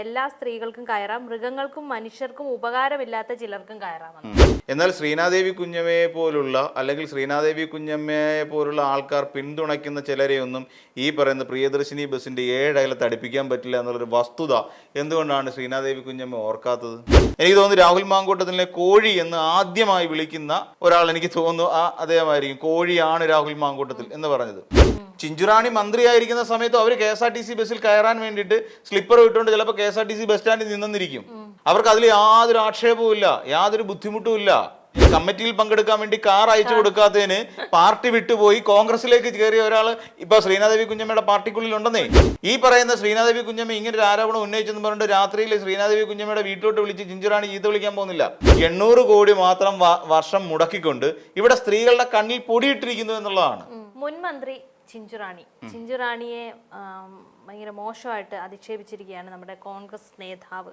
എല്ലാ സ്ത്രീകൾക്കും കയറാം, മൃഗങ്ങൾക്കും മനുഷ്യർക്കും ഉപകാരമില്ലാത്ത ചിലർക്കും കയറാം. എന്നാൽ ശ്രീനാദേവി കുഞ്ഞമ്മയെ പോലുള്ള അല്ലെങ്കിൽ ശ്രീനാദേവി കുഞ്ഞമ്മയെ പോലുള്ള ആൾക്കാർ പിന്തുണയ്ക്കുന്ന ചിലരെയൊന്നും ഈ പറയുന്ന പ്രിയദർശിനി ബസ്സിന്റെ 7 അയലത്ത് അടുപ്പിക്കാൻ പറ്റില്ല എന്നുള്ളൊരു വസ്തുത എന്തുകൊണ്ടാണ് ശ്രീനാദേവി കുഞ്ഞമ്മ ഓർക്കാത്തത്? എനിക്ക് തോന്നുന്നു രാഹുൽ മാങ്കൂട്ടത്തിലെ കോഴി എന്ന് ആദ്യമായി വിളിക്കുന്ന ഒരാൾ എനിക്ക് തോന്നുന്നു അദ്ദേഹമായിരിക്കും. കോഴിയാണ് രാഹുൽ മാങ്കൂട്ടത്തിൽ എന്ന് പറഞ്ഞത്. ചിഞ്ചുറാണി മന്ത്രിയായിരിക്കുന്ന സമയത്ത് അവർ KSRTC ബസ്സിൽ കയറാൻ വേണ്ടിയിട്ട് സ്ലിപ്പർ ഇട്ടുകൊണ്ട് ചിലപ്പോൾ KSRTC ബസ് സ്റ്റാൻഡിൽ നിന്നിരിക്കും. അവർക്ക് അതിൽ യാതൊരു ആക്ഷേപവും ഇല്ല, യാതൊരു ബുദ്ധിമുട്ടും ഇല്ല. കമ്മിറ്റിയിൽ പങ്കെടുക്കാൻ വേണ്ടി കാർ അയച്ചു കൊടുക്കാത്തതിന് പാർട്ടി വിട്ടുപോയി കോൺഗ്രസിലേക്ക് കയറിയ ഒരാൾ ഇപ്പൊ ശ്രീനാദേവി കുഞ്ഞമ്മയുടെ പാർട്ടിക്കുള്ളിൽ ഉണ്ടെന്നേ. ഈ പറയുന്ന ശ്രീനാദേവി കുഞ്ഞമ്മ ഇങ്ങനെ ഒരു ആരോപണം ഉന്നയിച്ചെന്ന് പറഞ്ഞിട്ട് രാത്രിയിൽ ശ്രീനാദേവി കുഞ്ഞമ്മയുടെ വീട്ടിലോട്ട് വിളിച്ച് ചിഞ്ചുറാണി ചീത്ത വിളിക്കാൻ പോകുന്നില്ല. 800 കോടി മാത്രം വർഷം മുടക്കിക്കൊണ്ട് ഇവിടെ സ്ത്രീകളുടെ കണ്ണിൽ പൊടിയിട്ടിരിക്കുന്നു എന്നുള്ളതാണ്. മുൻ മന്ത്രി ചിഞ്ചുറാണിയെ ഭയങ്കര മോശമായിട്ട് അധിക്ഷേപിച്ചിരിക്കുകയാണ് നമ്മുടെ കോൺഗ്രസ് നേതാവ്,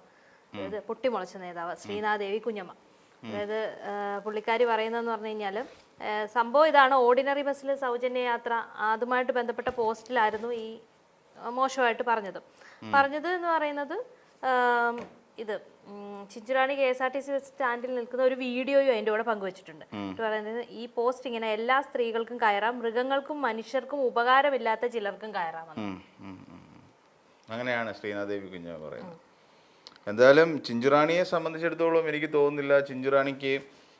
അതായത് പൊട്ടിമുളച്ച നേതാവ് ശ്രീനാദേവി കുഞ്ഞമ്മ. അതായത് പുള്ളിക്കാരി പറയുന്നതെന്ന് പറഞ്ഞു കഴിഞ്ഞാൽ സംഭവം ഇതാണ്: ഓർഡിനറി ബസ്സിൽ സൗജന്യ യാത്ര അതുമായിട്ട് ബന്ധപ്പെട്ട പോസ്റ്റിലായിരുന്നു ഈ മോശമായിട്ട് പറഞ്ഞത് എന്ന് പറയുന്നത്. ഇത് ചിഞ്ചുറാണി KSRTC ബസ് സ്റ്റാൻഡിൽ നിൽക്കുന്ന ഒരു വീഡിയോയും അതിൻ്റെ കൂടെ പങ്കുവച്ചിട്ടുണ്ട്. പറയുന്നത് ഈ പോസ്റ്റ് ഇങ്ങനെ: എല്ലാ സ്ത്രീകൾക്കും കയറാം, മൃഗങ്ങൾക്കും മനുഷ്യർക്കും ഉപകാരമില്ലാത്ത ചിലർക്കും കയറാം. അങ്ങനെയാണ് ശ്രീനാദേവി കുഞ്ഞമ്മ പറയുന്നത്. എന്തായാലും ചിഞ്ചുറാണിയെ സംബന്ധിച്ചിടത്തോളം എനിക്ക് തോന്നുന്നില്ല ചിഞ്ചുറാണിക്ക്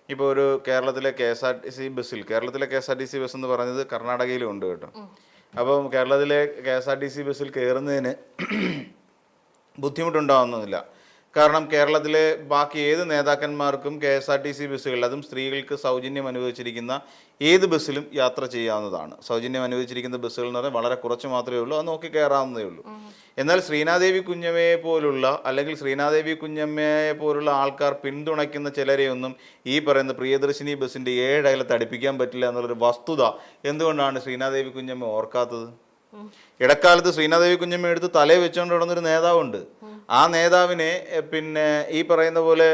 ഇപ്പോൾ ഒരു കേരളത്തിലെ KSRTC ബസ് എന്ന് പറയുന്നത് കർണാടകയിലും ഉണ്ട് കേട്ടോ. അപ്പം കേരളത്തിലെ KSRTC ബസ്സിൽ കയറുന്നതിന് ബുദ്ധിമുട്ടുണ്ടാവുന്നില്ല. കാരണം കേരളത്തിലെ ബാക്കി ഏത് നേതാക്കന്മാർക്കും KSRTC ബസ്സുകളിൽ, അതും സ്ത്രീകൾക്ക് സൗജന്യം അനുവദിച്ചിരിക്കുന്ന ഏത് ബസ്സിലും യാത്ര ചെയ്യാവുന്നതാണ്. സൗജന്യം അനുവദിച്ചിരിക്കുന്ന ബസ്സുകൾ എന്ന് പറഞ്ഞാൽ വളരെ കുറച്ച് മാത്രമേ ഉള്ളൂ, അത് നോക്കി കയറാവുന്നതേ ഉള്ളൂ. എന്നാൽ ശ്രീനാദേവി കുഞ്ഞമ്മയെ പോലുള്ള അല്ലെങ്കിൽ ശ്രീനാദേവി കുഞ്ഞമ്മയെ പോലുള്ള ആൾക്കാർ പിന്തുണയ്ക്കുന്ന ചിലരെയൊന്നും ഈ പറയുന്ന പ്രിയദർശിനി ബസ്സിന്റെ 7 അയലത്ത് അടുപ്പിക്കാൻ പറ്റില്ല എന്നുള്ളൊരു വസ്തുത എന്തുകൊണ്ടാണ് ശ്രീനാദേവി കുഞ്ഞമ്മ ഓർക്കാത്തത്? ഇടക്കാലത്ത് ശ്രീനാദേവി കുഞ്ഞമ്മ എടുത്ത് തലയിൽ വെച്ചുകൊണ്ട് കിടന്നൊരു നേതാവുണ്ട്. ആ നേതാവിനെ പിന്നെ ഈ പറയുന്ന പോലെ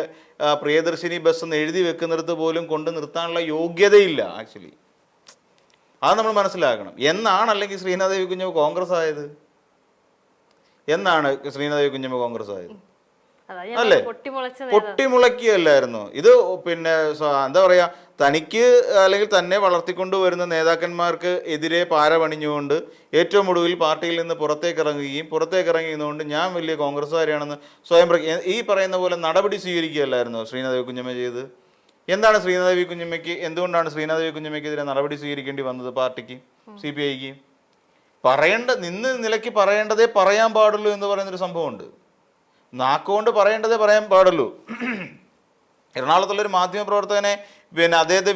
പ്രിയദർശിനി ബസ് എന്ന് എഴുതി വെക്കുന്നിടത്ത് പോലും കൊണ്ട് നിർത്താനുള്ള യോഗ്യതയില്ല ആക്ച്വലി. അത് നമ്മൾ മനസ്സിലാക്കണം. എന്നാണ് അല്ലെങ്കിൽ ശ്രീനാദേവി കുഞ്ഞമ്മ കോൺഗ്രസ് ആയത്? എന്നാണ് ശ്രീനാദേവി കുഞ്ഞമ്മ കോൺഗ്രസ് ആയത്? അല്ലേ? പൊട്ടിമുളക്കിയല്ലായിരുന്നു ഇത്. പിന്നെ എന്താ പറയാ, തനിക്ക് അല്ലെങ്കിൽ തന്നെ വളർത്തിക്കൊണ്ടുവരുന്ന നേതാക്കന്മാർക്ക് എതിരെ പാരപണിഞ്ഞുകൊണ്ട് ഏറ്റവും ഒടുവിൽ പാർട്ടിയിൽ നിന്ന് പുറത്തേക്ക് ഇറങ്ങിയതുകൊണ്ട് ഞാൻ വലിയ കോൺഗ്രസ്സുകാരിയാണെന്ന് സ്വയം ഈ പറയുന്ന പോലെ നടപടി സ്വീകരിക്കുകയല്ലായിരുന്നു ശ്രീനാദേവി കുഞ്ഞമ്മ ചെയ്ത്? എന്താണ് ശ്രീനാദേവി കുഞ്ഞമ്മയ്ക്ക്, എന്തുകൊണ്ടാണ് ശ്രീനാദേവി കുഞ്ഞമ്മയ്ക്കെതിരെ നടപടി സ്വീകരിക്കേണ്ടി വന്നത് പാർട്ടിക്ക്, CPIക്ക്? നിലയ്ക്ക് പറയേണ്ടതേ പറയാൻ പാടുള്ളൂ എന്ന് പറയുന്നൊരു സംഭവമുണ്ട്. നാക്കുകൊണ്ട് പറയേണ്ടതേ പറയാൻ പാടുള്ളൂ. എറണാകുളത്തുള്ളൊരു മാധ്യമപ്രവർത്തകനെ അദ്ദേഹത്തെ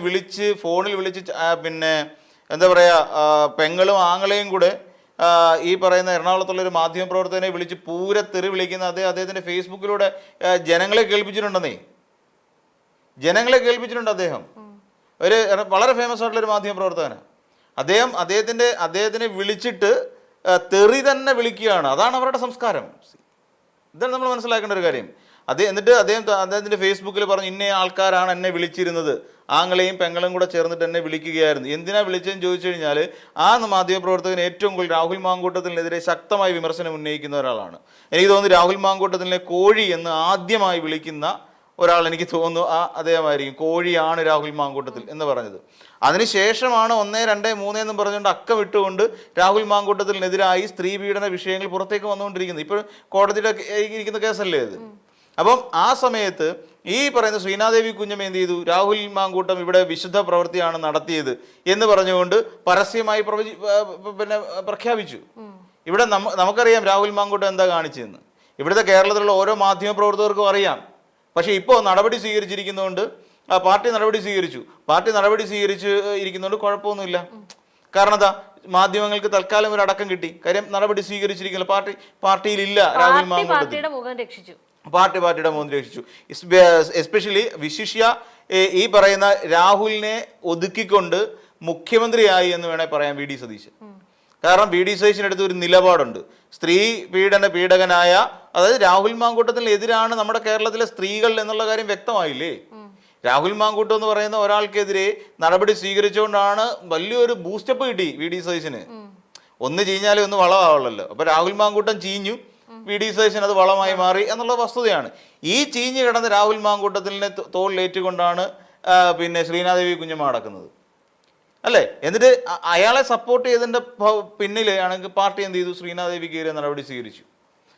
ഫോണിൽ വിളിച്ച് പിന്നെ എന്താ പറയുക, പെങ്ങളും ആങ്ങളെയും കൂടെ ഈ പറയുന്ന എറണാകുളത്തുള്ളൊരു മാധ്യമപ്രവർത്തകനെ വിളിച്ച് പൂരത്തെറി വിളിക്കുന്ന അദ്ദേഹത്തിൻ്റെ ഫേസ്ബുക്കിലൂടെ ജനങ്ങളെ കേൾപ്പിച്ചിട്ടുണ്ടെന്നേ. അദ്ദേഹം ഒരു വളരെ ഫേമസ് ആയിട്ടുള്ളൊരു മാധ്യമപ്രവർത്തകനാണ്. അദ്ദേഹത്തിനെ വിളിച്ചിട്ട് തെറി തന്നെ വിളിക്കുകയാണ്. അതാണ് അവരുടെ സംസ്കാരം. ഇതാണ് നമ്മൾ മനസ്സിലാക്കേണ്ട ഒരു കാര്യം. എന്നിട്ട് അദ്ദേഹത്തിൻ്റെ ഫേസ്ബുക്കിൽ പറഞ്ഞു, ഇന്ന ആൾക്കാരാണ് എന്നെ വിളിച്ചിരുന്നത്, ആങ്ങളെയും പെങ്ങളും കൂടെ ചേർന്നിട്ട് എന്നെ വിളിക്കുകയായിരുന്നു. എന്തിനാ വിളിച്ചതെന്ന് ചോദിച്ചു കഴിഞ്ഞാൽ ആ മാധ്യമപ്രവർത്തകൻ ഏറ്റവും കൂടുതൽ രാഹുൽ മാങ്കൂട്ടത്തിനെതിരെ ശക്തമായി വിമർശനം ഉന്നയിക്കുന്ന ഒരാളാണ്. എനിക്ക് തോന്നുന്നു രാഹുൽ മാങ്കൂട്ടത്തിലെ കോഴി എന്ന് ആദ്യമായി വിളിക്കുന്ന ഒരാൾ എനിക്ക് തോന്നുന്നു അദ്ദേഹമായിരിക്കും. കോഴിയാണ് രാഹുൽ മാങ്കൂട്ടത്തിൽ എന്ന് പറഞ്ഞത്. അതിനുശേഷമാണ് 1, 2, 3 എന്നും പറഞ്ഞുകൊണ്ട് അക്ക വിട്ടുകൊണ്ട് രാഹുൽ മാങ്കൂട്ടത്തിനെതിരായി സ്ത്രീ പീഡന വിഷയങ്ങൾ പുറത്തേക്ക് വന്നുകൊണ്ടിരിക്കുന്നത്. ഇപ്പോൾ കോടതിയുടെ ഇരിക്കുന്ന കേസല്ലേ ഇത്. അപ്പം ആ സമയത്ത് ഈ പറയുന്ന ശ്രീനാദേവി കുഞ്ഞമ്മ എന്ത് ചെയ്തു? രാഹുൽ മാങ്കൂട്ടം ഇവിടെ വിശുദ്ധ പ്രവൃത്തിയാണ് നടത്തിയത് എന്ന് പറഞ്ഞുകൊണ്ട് പരസ്യമായി പ്രഖ്യാപിച്ചു. ഇവിടെ നമുക്കറിയാം രാഹുൽ മാങ്കൂട്ടം എന്താ കാണിച്ചതെന്ന്. ഇവിടുത്തെ കേരളത്തിലുള്ള ഓരോ മാധ്യമ പ്രവർത്തകർക്കും അറിയാം. പക്ഷേ ഇപ്പോൾ നടപടി സ്വീകരിച്ചിരിക്കുന്നതുകൊണ്ട് പാർട്ടി നടപടി സ്വീകരിച്ചിരിക്കുന്നതുകൊണ്ട് കുഴപ്പമൊന്നുമില്ല. കാരണം എന്താ, മാധ്യമങ്ങൾക്ക് തൽക്കാലം ഒരു അടക്കം കിട്ടി. കാര്യം നടപടി സ്വീകരിച്ചിരിക്കുന്നു. പാർട്ടിയിലില്ല രാഹുൽ മാങ്കൂട്ടത്തിൽ. പാർട്ടിയുടെ മുഖം രക്ഷിച്ചു. എസ്പെഷ്യലി വിശിഷ്യ ഈ പറയുന്ന രാഹുലിനെ ഒതുക്കിക്കൊണ്ട് മുഖ്യമന്ത്രിയായി എന്ന് വേണേൽ പറയാം VD സതീശൻ. കാരണം VD സതീശിനടുത്ത് ഒരു നിലപാടുണ്ട്. സ്ത്രീ പീഡകനായ, അതായത് രാഹുൽ മാങ്കൂട്ടത്തിനെതിരാണ് നമ്മുടെ കേരളത്തിലെ സ്ത്രീകൾ എന്നുള്ള കാര്യം വ്യക്തമായില്ലേ? രാഹുൽ മാങ്കൂട്ടം എന്ന് പറയുന്ന ഒരാൾക്കെതിരെ നടപടി സ്വീകരിച്ചുകൊണ്ടാണ് വലിയൊരു ബൂസ്റ്റപ്പ് കിട്ടി VD സതീശന്. ഒന്ന് ചീഞ്ഞാലേ ഒന്ന് വളമാവുള്ളല്ലോ. അപ്പൊ രാഹുൽ മാങ്കൂട്ടം ചീഞ്ഞു, വി ഡി സതീശൻ അത് വളമായി മാറി എന്നുള്ള വസ്തുതയാണ്. ഈ ചീഞ്ഞ് കിടന്ന് രാഹുൽ മാങ്കൂട്ടത്തിലിനെ തോളിലേറ്റുകൊണ്ടാണ് പിന്നെ ശ്രീനാദേവി കുഞ്ഞമ്മ നടക്കുന്നത് അല്ലേ? എന്നിട്ട് അയാളെ സപ്പോർട്ട് ചെയ്തതിൻ്റെ പിന്നിൽ ആണെങ്കിൽ പാർട്ടി എന്ത് ചെയ്തു? ശ്രീനാദേവിക്കെതിരെ നടപടി സ്വീകരിച്ചു.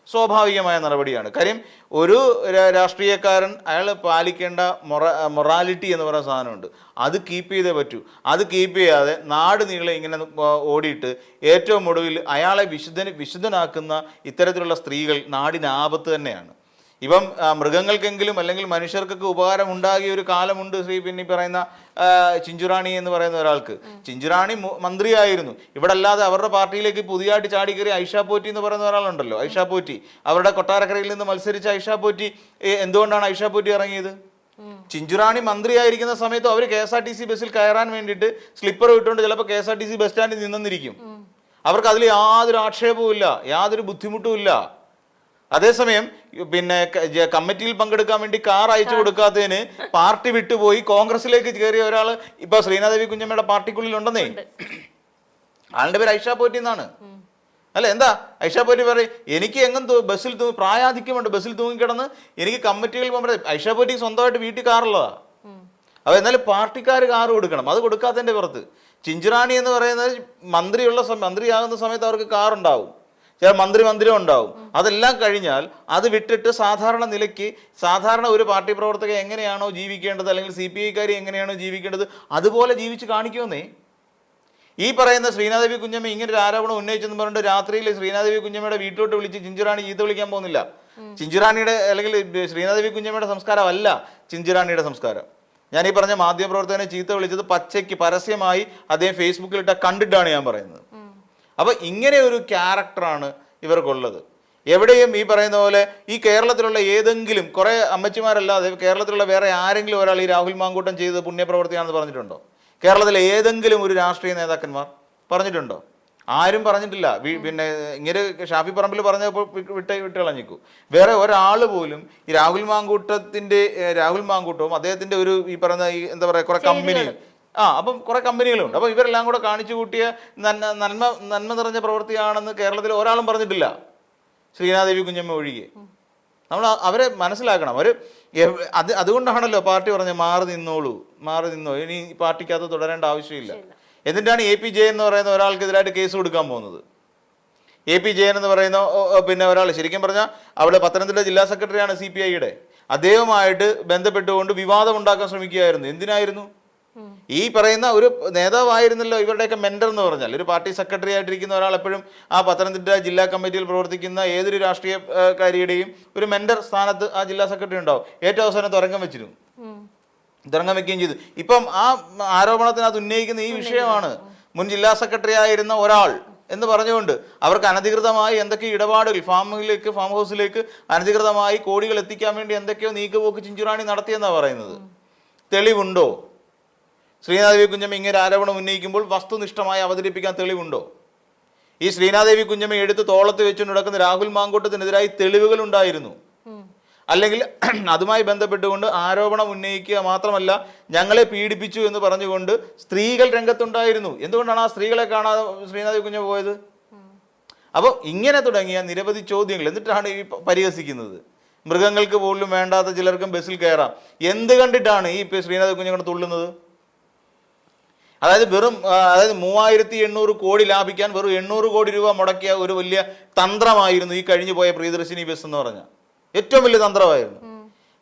സ്വാഭാവികമായ നടപടിയാണ്. കാര്യം ഒരു രാഷ്ട്രീയക്കാരൻ അയാൾ പാലിക്കേണ്ട മൊറാലിറ്റി എന്ന് പറയുന്ന സാധനമുണ്ട്. അത് കീപ്പ് ചെയ്തേ പറ്റൂ. അത് കീപ്പ് ചെയ്യാതെ നാട് നീളെ ഇങ്ങനെ ഓടിയിട്ട് ഏറ്റവും ഒടുവിൽ അയാളെ വിശുദ്ധനാക്കുന്ന ഇത്തരത്തിലുള്ള സ്ത്രീകൾ നാടിന് ആപത്ത് തന്നെയാണ്. ഇപ്പം മൃഗങ്ങൾക്കെങ്കിലും അല്ലെങ്കിൽ മനുഷ്യർക്കൊക്കെ ഉപകാരം ഉണ്ടാകിയ ഒരു കാലമുണ്ട്. പിന്നെ പറയുന്ന ചിഞ്ചുറാണി എന്ന് പറയുന്ന ഒരാൾക്ക്. ചിഞ്ചുറാണി മന്ത്രിയായിരുന്നു. ഇവിടെ അല്ലാതെ അവരുടെ പാർട്ടിയിലേക്ക് പുതിയതായിട്ട് ചാടി കയറി ഐഷ പോറ്റി എന്ന് പറയുന്ന ഒരാളുണ്ടല്ലോ, ഐഷ പോറ്റി. അവരുടെ കൊട്ടാരക്കരയിൽ നിന്ന് മത്സരിച്ച ഐഷ പോറ്റി. എന്തുകൊണ്ടാണ് ഐഷ പോറ്റി ഇറങ്ങിയത്? ചിഞ്ചുറാണി മന്ത്രിയായിരിക്കുന്ന സമയത്ത് അവർ KSRTC ബസ്സിൽ കയറാൻ വേണ്ടിയിട്ട് സ്ലിപ്പർ ഇട്ടുകൊണ്ട് ചിലപ്പോൾ KSRTC ബസ് സ്റ്റാൻഡിൽ നിന്നിരിക്കും. അവർക്ക് അതിൽ യാതൊരു ആക്ഷേപവും ഇല്ല, യാതൊരു ബുദ്ധിമുട്ടും ഇല്ല. അതേസമയം പിന്നെ കമ്മിറ്റിയിൽ പങ്കെടുക്കാൻ വേണ്ടി കാർ അയച്ചു കൊടുക്കാത്തതിന് പാർട്ടി വിട്ടുപോയി കോൺഗ്രസിലേക്ക് കയറിയ ഒരാൾ ഇപ്പൊ ശ്രീനാദേവി കുഞ്ഞമ്മയുടെ പാർട്ടിക്കുള്ളിൽ ഉണ്ടെന്നേ. ആളുടെ പേര് ഐഷ പോറ്റി എന്നാണ്. അല്ല എന്താ ഐഷ പോറ്റി പറയും, എനിക്ക് എങ്ങും ബസ്സിൽ പ്രായാധിക്യമുണ്ട്, ബസ്സിൽ തൂങ്ങിക്കിടന്ന് എനിക്ക് കമ്മിറ്റികളിൽ പോകുമ്പോൾ. ഐഷ പോറ്റിക്ക് സ്വന്തമായിട്ട് വീട്ടിൽ കാറുള്ളതാ. അപ്പോൾ എന്നാലും പാർട്ടിക്കാർ കാറ് കൊടുക്കണം. അത് കൊടുക്കാത്തതിൻ്റെ പുറത്ത് ചിഞ്ചുറാണി എന്ന് പറയുന്നത് മന്ത്രിയാകുന്ന സമയത്ത് അവർക്ക് കാറുണ്ടാവും, ചില മന്ദിരം ഉണ്ടാവും. അതെല്ലാം കഴിഞ്ഞാൽ അത് വിട്ടിട്ട് സാധാരണ നിലയ്ക്ക് സാധാരണ ഒരു പാർട്ടി പ്രവർത്തകൻ എങ്ങനെയാണോ ജീവിക്കേണ്ടത്, അല്ലെങ്കിൽ CPI എങ്ങനെയാണോ ജീവിക്കേണ്ടത്, അതുപോലെ ജീവിച്ച് കാണിക്കുമെന്നേ. ഈ പറയുന്ന ശ്രീനാദേവി കുഞ്ഞമ്മ ഇങ്ങനെ ഒരു ആരോപണം ഉന്നയിച്ചെന്ന് പറഞ്ഞിട്ട് രാത്രിയിൽ ശ്രീനാദേവി കുഞ്ഞമ്മയുടെ വീട്ടിലോട്ട് വിളിച്ച് ചിഞ്ചുറാണി ചീത്ത വിളിക്കാൻ പോകുന്നില്ല. ചിഞ്ചുറാണിയുടെ അല്ലെങ്കിൽ ശ്രീനാദേവി കുഞ്ഞമ്മയുടെ സംസ്കാരമല്ല ചിഞ്ചുറാണിയുടെ സംസ്കാരം. ഞാൻ ഈ പറഞ്ഞ മാധ്യമപ്രവർത്തകനെ ചീത്ത വിളിച്ചത് പച്ചയ്ക്ക് പരസ്യമായി അദ്ദേഹം ഫേസ്ബുക്കിലിട്ട കണ്ടിട്ടാണ് ഞാൻ പറയുന്നത്. അപ്പോൾ ഇങ്ങനെ ഒരു ക്യാരക്ടറാണ് ഇവർക്കുള്ളത്. എവിടെയും ഈ പറയുന്ന പോലെ ഈ കേരളത്തിലുള്ള ഏതെങ്കിലും കുറേ അമ്മച്ചിമാരല്ലാതെ കേരളത്തിലുള്ള വേറെ ആരെങ്കിലും ഒരാൾ ഈ രാഹുൽ മാങ്കൂട്ടം ചെയ്തത് പുണ്യപ്രവൃത്തിയാണെന്ന് പറഞ്ഞിട്ടുണ്ടോ? കേരളത്തിലെ ഏതെങ്കിലും ഒരു രാഷ്ട്രീയ നേതാക്കന്മാർ പറഞ്ഞിട്ടുണ്ടോ? ആരും പറഞ്ഞിട്ടില്ല. പിന്നെ ഇങ്ങനെ ഷാഫി പറമ്പിൽ പറഞ്ഞപ്പോൾ വിട്ട് കളഞ്ഞിക്കൂ. വേറെ ഒരാൾ പോലും ഈ രാഹുൽ മാങ്കൂട്ടവും അദ്ദേഹത്തിൻ്റെ ഒരു ഈ പറയുന്ന ഈ എന്താ പറയുക കുറേ കമ്പനിയും അപ്പം കുറെ കമ്പനികളുണ്ട്. അപ്പം ഇവരെല്ലാം കൂടെ കാണിച്ചു കൂട്ടിയ നന്മ നിറഞ്ഞ പ്രവൃത്തിയാണെന്ന് കേരളത്തിൽ ഒരാളും പറഞ്ഞിട്ടില്ല, ശ്രീനാദേവി കുഞ്ഞമ്മ ഒഴികെ. നമ്മൾ അവരെ മനസ്സിലാക്കണം. അതുകൊണ്ടാണല്ലോ പാർട്ടി പറഞ്ഞത് മാറി നിന്നോ, ഇനി പാർട്ടിക്കകത്ത് തുടരേണ്ട ആവശ്യമില്ല. എന്നിട്ടാണ് AP ജയൻ എന്ന് പറയുന്ന ഒരാൾക്കെതിരായിട്ട് കേസ് കൊടുക്കാൻ പോകുന്നത്. AP ജയൻ എന്ന് പറയുന്ന പിന്നെ ഒരാൾ ശരിക്കും പറഞ്ഞാൽ അവിടെ പത്തനംതിട്ട ജില്ലാ സെക്രട്ടറിയാണ് CPIയുടെ. അദ്ദേഹവുമായിട്ട് ബന്ധപ്പെട്ടുകൊണ്ട് വിവാദം ഉണ്ടാക്കാൻ ശ്രമിക്കുകയായിരുന്നു. എന്തിനായിരുന്നു? ഈ പറയുന്ന ഒരു നേതാവായിരുന്നല്ലോ ഇവരുടെയൊക്കെ മെന്റർ എന്ന് പറഞ്ഞാൽ. ഒരു പാർട്ടി സെക്രട്ടറി ആയിട്ടിരിക്കുന്ന ഒരാൾ എപ്പോഴും ആ പത്തനംതിട്ട ജില്ലാ കമ്മിറ്റിയിൽ പ്രവർത്തിക്കുന്ന ഏതൊരു രാഷ്ട്രീയക്കാരിയുടെയും ഒരു മെന്റർ സ്ഥാനത്ത് ആ ജില്ലാ സെക്രട്ടറി ഉണ്ടാവും. ഏറ്റവും അവസാനം തുരങ്കം വെക്കുകയും ചെയ്തു. ഇപ്പം ആ ആരോപണത്തിനകത്ത് ഉന്നയിക്കുന്ന ഈ വിഷയമാണ്. മുൻ ജില്ലാ സെക്രട്ടറി ആയിരുന്ന ഒരാൾ എന്ന് പറഞ്ഞുകൊണ്ട് അവർക്ക് അനധികൃതമായി എന്തൊക്കെ ഇടപാടുകൾ ഫാം ഹൗസിലേക്ക് അനധികൃതമായി കോടികൾ എത്തിക്കാൻ വേണ്ടി എന്തൊക്കെയോ നീക്കുപോക്ക് ചിഞ്ചുറാണി നടത്തിയെന്നാണ് പറയുന്നത്. തെളിവുണ്ടോ? ശ്രീനാദേവി കുഞ്ഞമ്മ ഇങ്ങനെ ആരോപണം ഉന്നയിക്കുമ്പോൾ വസ്തുനിഷ്ഠമായി അവതരിപ്പിക്കാൻ തെളിവുണ്ടോ? ഈ ശ്രീനാദേവി കുഞ്ഞമ്മ എടുത്ത് തോളത്ത് വെച്ചുകൊണ്ട് നടക്കുന്ന രാഹുൽ മാങ്കൂട്ടത്തിനെതിരായി തെളിവുകൾ ഉണ്ടായിരുന്നു. അല്ലെങ്കിൽ അതുമായി ബന്ധപ്പെട്ടുകൊണ്ട് ആരോപണം ഉന്നയിക്കുക മാത്രമല്ല, ഞങ്ങളെ പീഡിപ്പിച്ചു എന്ന് പറഞ്ഞുകൊണ്ട് സ്ത്രീകൾ രംഗത്തുണ്ടായിരുന്നു. എന്തുകൊണ്ടാണ് ആ സ്ത്രീകളെ കാണാതെ ശ്രീനാദേവി കുഞ്ഞമ്മ പോയത്? അപ്പോൾ ഇങ്ങനെ തുടങ്ങിയ നിരവധി ചോദ്യങ്ങൾ. എന്നിട്ടാണ് ഈ പരിഹസിക്കുന്നത്. മൃഗങ്ങൾക്ക് പോലും വേണ്ടാത്ത ചിലർക്കും ബസ്സിൽ കയറാം. എന്ത് കണ്ടിട്ടാണ് ഈ ശ്രീനാദേവി കുഞ്ഞമ്മ തുള്ളുന്നത്? അതായത് 3800 കോടി ലാഭിക്കാൻ വെറും 800 കോടി രൂപ മുടക്കിയ ഒരു വലിയ തന്ത്രമായിരുന്നു ഈ കഴിഞ്ഞു പോയ പ്രിയദർശിനി ബസ് എന്ന് പറഞ്ഞാൽ. ഏറ്റവും വലിയ തന്ത്രമായിരുന്നു.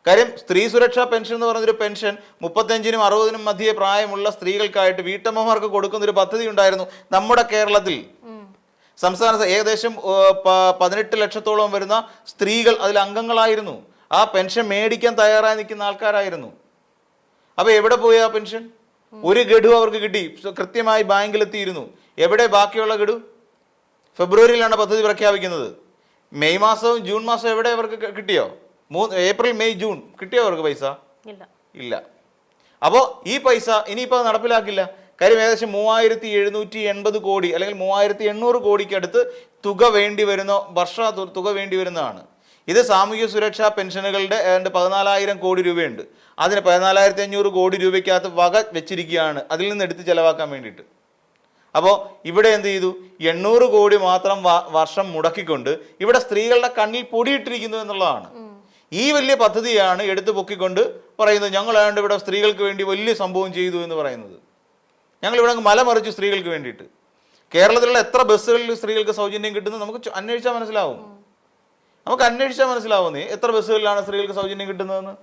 കാര്യം സ്ത്രീ സുരക്ഷാ പെൻഷൻ എന്ന് പറഞ്ഞൊരു പെൻഷൻ 35-നും 60-നും മധ്യേ പ്രായമുള്ള സ്ത്രീകൾക്കായിട്ട് വീട്ടമ്മമാർക്ക് കൊടുക്കുന്ന ഒരു പദ്ധതി ഉണ്ടായിരുന്നു നമ്മുടെ കേരളത്തിൽ. സംസ്ഥാന ഏകദേശം 18 ലക്ഷത്തോളം വരുന്ന സ്ത്രീകൾ അതിൽ അംഗങ്ങളായിരുന്നു. ആ പെൻഷൻ മേടിക്കാൻ തയ്യാറായി നിൽക്കുന്ന ആൾക്കാരായിരുന്നു. അപ്പോൾ എവിടെ പോയി ആ പെൻഷൻ? ഒരു ഗഡു അവർക്ക് കിട്ടി, കൃത്യമായി ബാങ്കിലെത്തിയിരുന്നു. എവിടെ ബാക്കിയുള്ള ഗഡു? ഫെബ്രുവരിയിലാണ് പദ്ധതി പ്രഖ്യാപിക്കുന്നത്. മെയ് മാസവും ജൂൺ മാസവും എവിടെ അവർക്ക് കിട്ടിയോ? ഏപ്രിൽ മെയ് ജൂൺ കിട്ടിയോ അവർക്ക് പൈസ? ഇല്ല. അപ്പോൾ ഈ പൈസ ഇനിയിപ്പോൾ നടപ്പിലാക്കില്ല. കാര്യം ഏകദേശം 3780 കോടി അല്ലെങ്കിൽ 3800 കോടിക്ക് അടുത്ത് തുക വേണ്ടി വരുന്ന തുക വേണ്ടി വരുന്നതാണ്. ഇത് സാമൂഹ്യ സുരക്ഷാ പെൻഷനുകളുടെ 14,000 കോടി രൂപയുണ്ട്. അതിന് 14,500 കോടി രൂപയ്ക്കകത്ത് വക വെച്ചിരിക്കുകയാണ്, അതിൽ നിന്ന് എടുത്ത് ചെലവാക്കാൻ വേണ്ടിയിട്ട്. അപ്പോൾ ഇവിടെ എന്ത് ചെയ്തു? 800 കോടി മാത്രം വർഷം മുടക്കിക്കൊണ്ട് ഇവിടെ സ്ത്രീകളുടെ കണ്ണിൽ പൊടിയിട്ടിരിക്കുന്നു എന്നുള്ളതാണ്. ഈ വലിയ പദ്ധതിയാണ് എടുത്തു പൊക്കിക്കൊണ്ട് പറയുന്നത് ഞങ്ങളാണ്ട് ഇവിടെ സ്ത്രീകൾക്ക് വേണ്ടി വലിയ സംഭവം ചെയ്തു എന്ന് പറയുന്നത്. ഞങ്ങളിവിടെ മലമറിച്ചു സ്ത്രീകൾക്ക് വേണ്ടിയിട്ട്. കേരളത്തിലുള്ള എത്ര ബസ്സുകളിൽ സ്ത്രീകൾക്ക് സൗജന്യം കിട്ടുന്നത് നമുക്ക് അന്വേഷിച്ചാൽ മനസ്സിലാവും. മനസ്സിലാവുന്നേ എത്ര ബസ്സുകളിലാണ് സ്ത്രീകൾക്ക് സൗജന്യം കിട്ടുന്നതെന്ന്.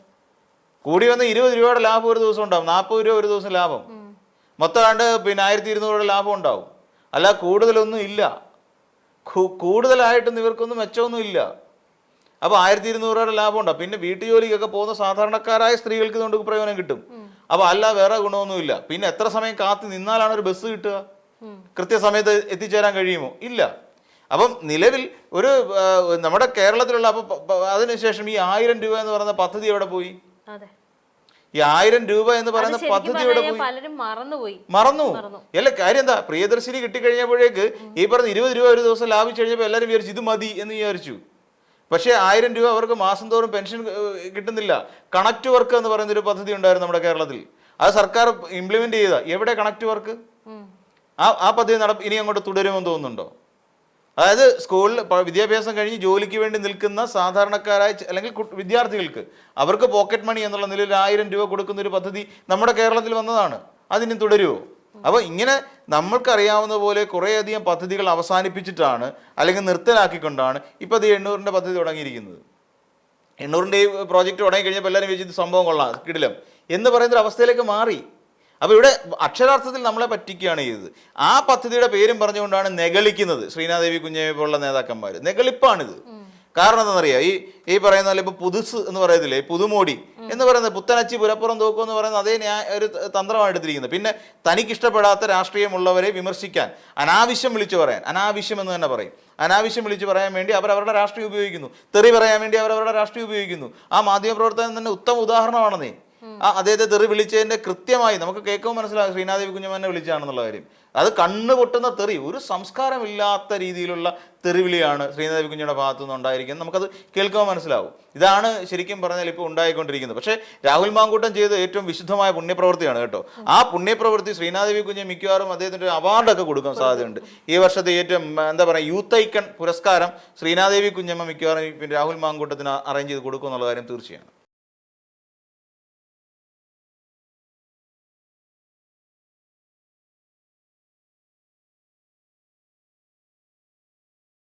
കൂടി വന്ന് 20 രൂപയുടെ ലാഭം ഒരു ദിവസം ഉണ്ടാവും, 40 രൂപ ഒരു ദിവസം ലാഭം, മൊത്തം ആണ്ട് 1200 ലാഭം ഉണ്ടാവും. അല്ല കൂടുതലൊന്നും ഇല്ല, കൂടുതലായിട്ടും ഇവർക്കൊന്നും മെച്ചമൊന്നും ഇല്ല. അപ്പോൾ 1200 ലാഭം ഉണ്ടാവും. പിന്നെ വീട്ടുജോലിക്കൊക്കെ പോകുന്ന സാധാരണക്കാരായ സ്ത്രീകൾക്ക് ഇതുകൊണ്ട് പ്രയോജനം കിട്ടും. അപ്പോൾ അല്ല വേറെ ഗുണമൊന്നുമില്ല. പിന്നെ എത്ര സമയം കാത്തു നിന്നാലാണ് ഒരു ബസ് കിട്ടുക? കൃത്യസമയത്ത് എത്തിച്ചേരാൻ കഴിയുമോ? ഇല്ല. അപ്പം നിലവിൽ ഒരു നമ്മുടെ കേരളത്തിലുള്ള അതിനുശേഷം ഈ 1000 രൂപ എന്ന് പറയുന്ന പദ്ധതി എവിടെ പോയി? ഈ 1000 രൂപ എന്ന് പറയുന്ന പദ്ധതി എവിടെ പോയി? മറന്നു. അല്ല കാര്യം എന്താ? പ്രിയദർശിനി കിട്ടിക്കഴിഞ്ഞപ്പോഴേക്ക് ഈ പറഞ്ഞ 20 രൂപ ഒരു ദിവസം ലാഭിച്ചു കഴിഞ്ഞപ്പോൾ എല്ലാവരും വിചാരിച്ചു ഇത് മതി എന്ന് വിചാരിച്ചു. പക്ഷേ 1000 രൂപ അവർക്ക് മാസം തോറും പെൻഷൻ കിട്ടുന്നില്ല. കണക്ട് വർക്ക് എന്ന് പറയുന്നൊരു പദ്ധതി ഉണ്ടായിരുന്നു നമ്മുടെ കേരളത്തിൽ. അത് സർക്കാർ ഇംപ്ലിമെന്റ് ചെയ്ത. എവിടെ കണക്ട് വർക്ക്? ആ പദ്ധതി ഇനി അങ്ങോട്ട് തുടരുമെന്ന് തോന്നുന്നുണ്ടോ? അതായത് സ്കൂളിൽ വിദ്യാഭ്യാസം കഴിഞ്ഞ് ജോലിക്ക് വേണ്ടി നിൽക്കുന്ന സാധാരണക്കാരായ അല്ലെങ്കിൽ വിദ്യാർത്ഥികൾക്ക് അവർക്ക് പോക്കറ്റ് മണി എന്നുള്ള നിലയിൽ 1000 രൂപ കൊടുക്കുന്ന ഒരു പദ്ധതി നമ്മുടെ കേരളത്തിൽ വന്നതാണ്. അതിനി തുടരുമോ? അപ്പോൾ ഇങ്ങനെ നമ്മൾക്കറിയാവുന്ന പോലെ കുറേയധികം പദ്ധതികൾ അവസാനിപ്പിച്ചിട്ടാണ് അല്ലെങ്കിൽ നിർത്തലാക്കിക്കൊണ്ടാണ് ഇപ്പോൾ അത് 800-ന്റെ പദ്ധതി തുടങ്ങിയിരിക്കുന്നത്. 800-ന്റെ ഈ പ്രോജക്റ്റ് തുടങ്ങി കഴിഞ്ഞപ്പോൾ എല്ലാവരും വിചാരിച്ചു സംഭവം കൊള്ളാം കിടിലം എന്ന് പറയുന്നൊരു അവസ്ഥയിലേക്ക് മാറി. അപ്പോൾ ഇവിടെ അക്ഷരാർത്ഥത്തിൽ നമ്മളെ പറ്റിക്കുകയാണ് ചെയ്തത്. ആ പദ്ധതിയുടെ പേരും പറഞ്ഞുകൊണ്ടാണ് നെഗളിക്കുന്നത് ശ്രീനാദേവി കുഞ്ഞമ്മയെ പോലുള്ള നേതാക്കന്മാർ. നെഗളിപ്പാണിത്. കാരണം എന്താണെന്നറിയാം, ഈ പറയുന്ന പോലെ ഇപ്പോൾ പുതുസ് എന്ന് പറയത്തില്ലേ, പുതുമോടി എന്ന് പറയുന്നത് പുത്തനച്ചി പുരപ്പുറം തോക്കും എന്ന് പറയുന്നത് അതേ ഒരു തന്ത്രമാണ് എടുത്തിരിക്കുന്നത്. പിന്നെ തനിക്കിഷ്ടപ്പെടാത്ത രാഷ്ട്രീയമുള്ളവരെ വിമർശിക്കാൻ അനാവശ്യം വിളിച്ചു പറയാൻ, അനാവശ്യം എന്ന് തന്നെ പറയും, അനാവശ്യം വിളിച്ചു പറയാൻ വേണ്ടി അവരവരുടെ രാഷ്ട്രീയം ഉപയോഗിക്കുന്നു. തെറി പറയാൻ വേണ്ടി അവരവരുടെ രാഷ്ട്രീയം ഉപയോഗിക്കുന്നു. ആ മാധ്യമപ്രവർത്തകൻ തന്നെ ഉത്തമ ഉദാഹരണമാണെന്നേ. അദ്ദേഹത്തെ തെറി വിളിച്ചതിന്റെ കൃത്യമായി നമുക്ക് കേൾക്കുമ്പോൾ മനസ്സിലാകും ശ്രീനാദേവി കുഞ്ഞമ്മനെ വിളിച്ചാണെന്നുള്ള കാര്യം. അത് കണ്ണ് പൊട്ടുന്ന തെറി, ഒരു സംസ്കാരമില്ലാത്ത രീതിയിലുള്ള തെറിവിളിയാണ് ശ്രീനാദേവി കുഞ്ഞിയുടെ ഭാഗത്തു നിന്ന് ഉണ്ടായിരിക്കുന്നത്. നമുക്കത് കേൾക്കുമ്പോൾ മനസ്സിലാവും. ഇതാണ് ശരിക്കും പറഞ്ഞാൽ ഇപ്പോൾ ഉണ്ടായിക്കൊണ്ടിരിക്കുന്നത്. പക്ഷേ രാഹുൽ മാങ്കൂട്ടം ചെയ്ത ഏറ്റവും വിശുദ്ധമായ പുണ്യപ്രവൃത്തിയാണ് കേട്ടോ. ആ പുണ്യപ്രവൃത്തി ശ്രീനാദേവി കുഞ്ഞ് മിക്കവാറും അദ്ദേഹത്തിൻ്റെ അവാർഡൊക്കെ കൊടുക്കാൻ സാധ്യതയുണ്ട്. ഈ വർഷത്തെ ഏറ്റവും എന്താ പറയുക യൂത്ത് ഐക്കൺ പുരസ്കാരം ശ്രീനാദേവി കുഞ്ഞമ്മ മിക്കവാറും രാഹുൽ മാങ്കൂട്ടത്തിന് അറേഞ്ച് ചെയ്ത് കൊടുക്കും എന്നുള്ള കാര്യം തീർച്ചയാണ്.